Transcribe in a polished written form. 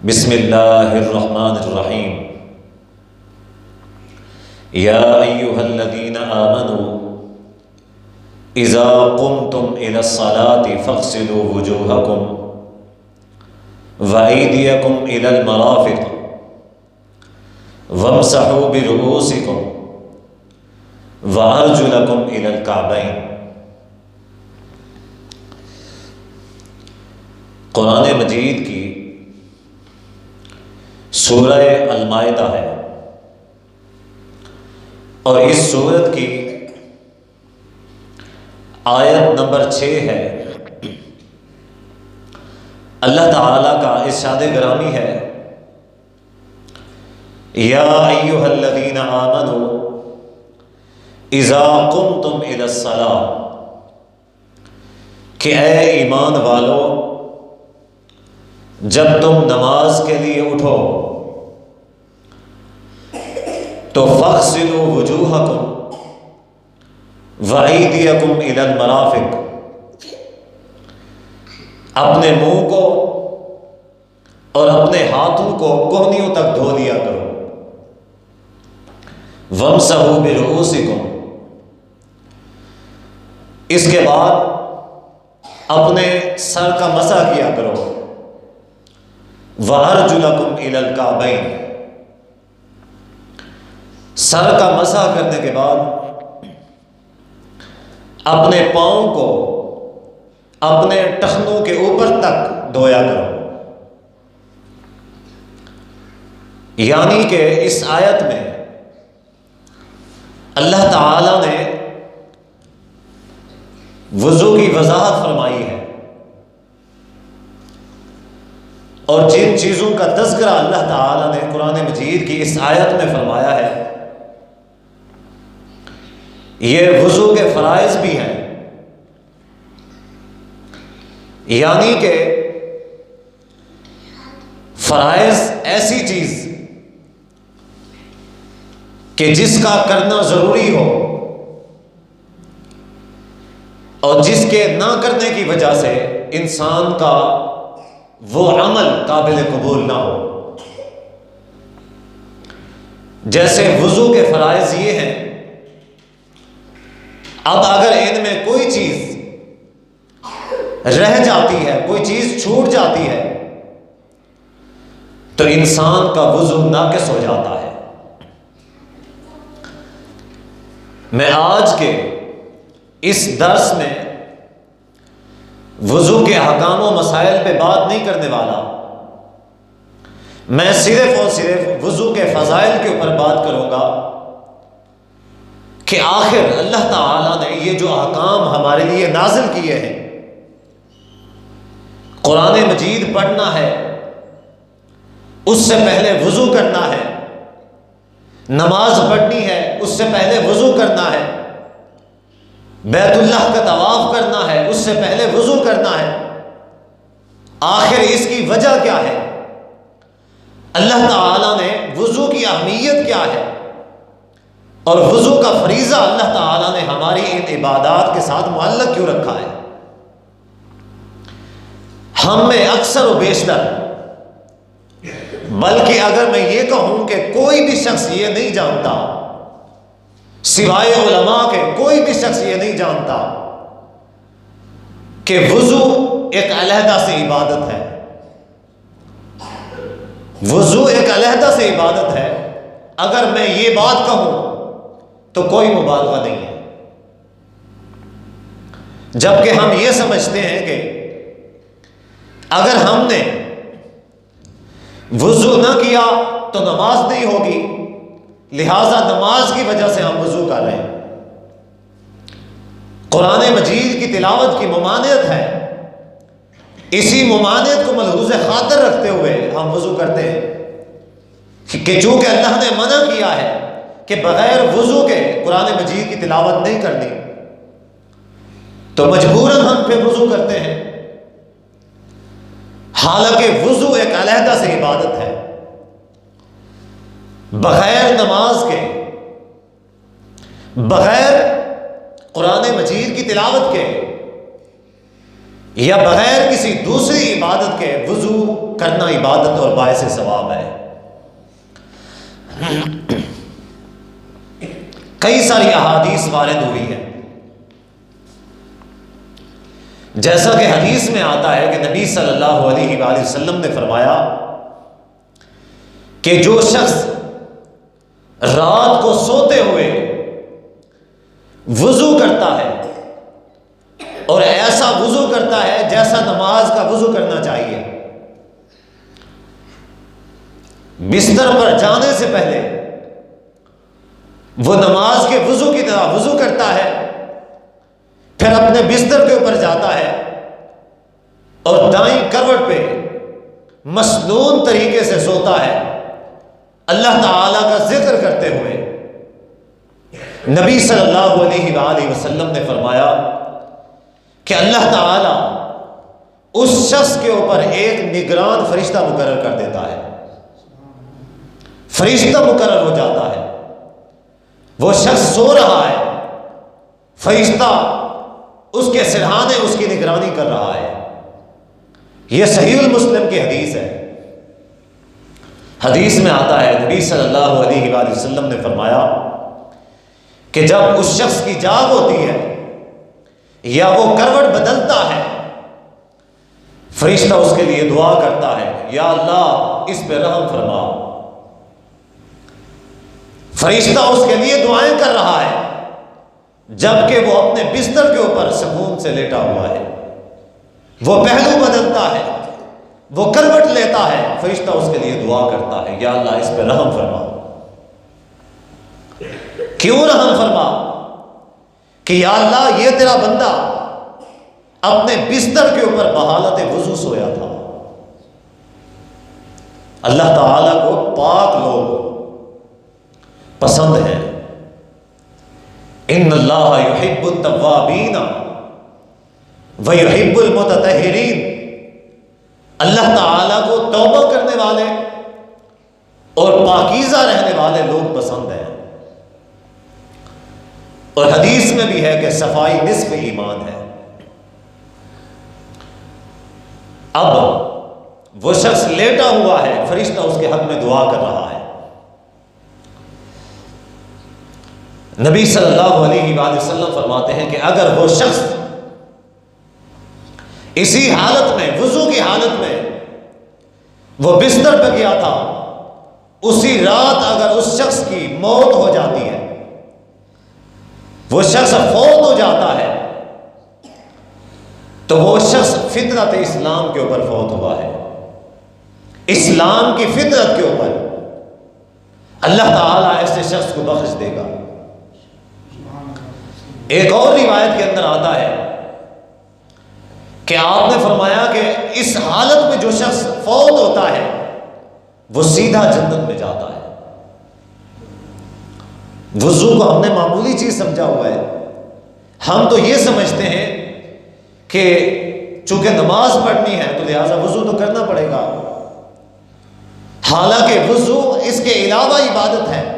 بسم اللہ الرحمن الرحیم یا ایہا الذین آمنوا اذا قمتم الى الصلاة فاغسلوا وجوہکم وایدیکم الى المرافق وامسحوا برؤوسکم وارجلکم الى الکعبین۔ قرآن مجید کی سورہ المائدہ ہے اور اس سورت کی آیت نمبر 6 ہے۔ اللہ تعالیٰ کا ارشاد گرامی ہے، یا ایہا الذین آمنوا اذا قمتم الی الصلاۃ، کہ اے ایمان والو جب تم نماز کے لیے اٹھو تو فاغسلوا وجوہکم وایدیکم الی المرافق، اپنے منہ کو اور اپنے ہاتھوں کو کوہنیوں تک دھو لیا کرو۔ وامسحوا برؤوسکم، اس کے بعد اپنے سر کا مسح کیا کرو۔ وَأَرْجُلَكُمْ إِلَى الْكَعْبَيْنِ، سر کا مسح کرنے کے بعد اپنے پاؤں کو اپنے ٹخنوں کے اوپر تک دھویا کرو۔ یعنی کہ اس آیت میں اللہ تعالی نے وضو کی وضاحت فرمائی ہے، اور جن چیزوں کا تذکرہ اللہ تعالیٰ نے قرآن مجید کی اس آیت میں فرمایا ہے یہ وضو کے فرائض بھی ہیں۔ یعنی کہ فرائض ایسی چیز کہ جس کا کرنا ضروری ہو اور جس کے نہ کرنے کی وجہ سے انسان کا وہ عمل قابل قبول نہ ہو۔ جیسے وضو کے فرائض یہ ہیں، اب اگر ان میں کوئی چیز رہ جاتی ہے، کوئی چیز چھوٹ جاتی ہے تو انسان کا وضو ناقص ہو جاتا ہے۔ میں آج کے اس درس میں وضو کے احکام و مسائل پہ بات نہیں کرنے والا، میں صرف اور صرف وضو کے فضائل کے اوپر بات کروں گا کہ آخر اللہ تعالیٰ نے یہ جو احکام ہمارے لیے نازل کیے ہیں، قرآن مجید پڑھنا ہے، اس سے پہلے وضو کرنا ہے، نماز پڑھنی ہے اس سے پہلے وضو کرنا ہے، بیت اللہ کا طواف کرنا ہے اس سے پہلے وضو کرنا ہے، آخر اس کی وجہ کیا ہے؟ اللہ تعالیٰ نے وضو کی اہمیت کیا ہے اور وضو کا فریضہ اللہ تعالیٰ نے ہماری ان عبادات کے ساتھ معلق کیوں رکھا ہے؟ ہم میں اکثر و بیشتر، بلکہ اگر میں یہ کہوں کہ کوئی بھی شخص یہ نہیں جانتا سوائے علماء کے، کوئی بھی شخص یہ نہیں جانتا کہ وضو ایک علیحدہ سے عبادت ہے۔ وضو ایک علیحدہ سے عبادت ہے، اگر میں یہ بات کہوں تو کوئی مبالغہ نہیں ہے، جبکہ ہم یہ سمجھتے ہیں کہ اگر ہم نے وضو نہ کیا تو نماز نہیں ہوگی، لہذا نماز کی وجہ سے ہم وضو کر رہے ہیں۔ قرآن مجید کی تلاوت کی ممانعت ہے، اسی ممانعت کو ملحوظ خاطر رکھتے ہوئے ہم وضو کرتے ہیں کہ چونکہ اللہ نے منع کیا ہے کہ بغیر وضو کے قرآن مجید کی تلاوت نہیں کرنی، تو مجبوراً ہم پھر وضو کرتے ہیں، حالانکہ وضو ایک علیحدہ سے عبادت ہے۔ بغیر نماز کے، بغیر قرآن مجید کی تلاوت کے یا بغیر کسی دوسری عبادت کے وضو کرنا عبادت اور باعث ثواب ہے۔ کئی ساری احادیث وارد ہوئی ہیں، جیسا کہ حدیث میں آتا ہے کہ نبی صلی اللہ علیہ وآلہ وسلم نے فرمایا کہ جو شخص رات کو سوتے ہوئے وضو کرتا ہے اور ایسا وضو کرتا ہے جیسا نماز کا وضو کرنا چاہیے، بستر پر جانے سے پہلے وہ نماز کے وضو کی طرح وضو کرتا ہے، پھر اپنے بستر کے اوپر جاتا ہے اور دائیں کروٹ پہ مسنون طریقے سے سوتا ہے، اللہ تعالیٰ کا ذکر کرتے ہوئے، نبی صلی اللہ علیہ وآلہ وسلم نے فرمایا کہ اللہ تعالیٰ اس شخص کے اوپر ایک نگران فرشتہ مقرر کر دیتا ہے، فرشتہ مقرر ہو جاتا ہے، وہ شخص سو رہا ہے، فرشتہ اس کے سرہانے اس کی نگرانی کر رہا ہے۔ یہ صحیح المسلم کی حدیث ہے۔ حدیث میں آتا ہے نبی صلی اللہ علیہ وآلہ وسلم نے فرمایا کہ جب اس شخص کی جاگ ہوتی ہے یا وہ کروٹ بدلتا ہے، فرشتہ اس کے لیے دعا کرتا ہے، یا اللہ اس پہ رحم فرما۔ فرشتہ اس کے لیے دعائیں کر رہا ہے جبکہ وہ اپنے بستر کے اوپر سکون سے لیٹا ہوا ہے، وہ پہلو بدلتا ہے، وہ کروٹ لیتا ہے، فرشتہ اس کے لیے دعا کرتا ہے، یا اللہ اس پہ رحم فرما۔ کیوں رحم فرما؟ کہ یا اللہ یہ تیرا بندہ اپنے بستر کے اوپر بحالت وضو سویا تھا۔ اللہ تعالیٰ کو پاک لوگ پسند ہیں۔ ان اللہ یحب التوابین ویحب المتطہرین، اللہ تعالیٰ کو توبہ کرنے والے اور پاکیزہ رہنے والے لوگ پسند ہیں۔ اور حدیث میں بھی ہے کہ صفائی نصف ایمان ہے۔ اب وہ شخص لیٹا ہوا ہے، فرشتہ اس کے حق میں دعا کر رہا ہے۔ نبی صلی اللہ علیہ وآلہ وسلم فرماتے ہیں کہ اگر وہ شخص اسی حالت میں، وضو کی حالت میں وہ بستر پہ گیا تھا، اسی رات اگر اس شخص کی موت ہو جاتی ہے، وہ شخص فوت ہو جاتا ہے، تو وہ شخص فطرت اسلام کے اوپر فوت ہوا ہے، اسلام کی فطرت کے اوپر۔ اللہ تعالیٰ ایسے شخص کو بخش دے گا۔ ایک اور روایت کے اندر آتا ہے کہ آپ نے فرمایا کہ اس حالت میں جو شخص فوت ہوتا ہے وہ سیدھا جنت میں جاتا ہے۔ وضو کو ہم نے معمولی چیز سمجھا ہوا ہے، ہم تو یہ سمجھتے ہیں کہ چونکہ نماز پڑھنی ہے تو لہٰذا وضو تو کرنا پڑے گا، حالانکہ وضو اس کے علاوہ عبادت ہے۔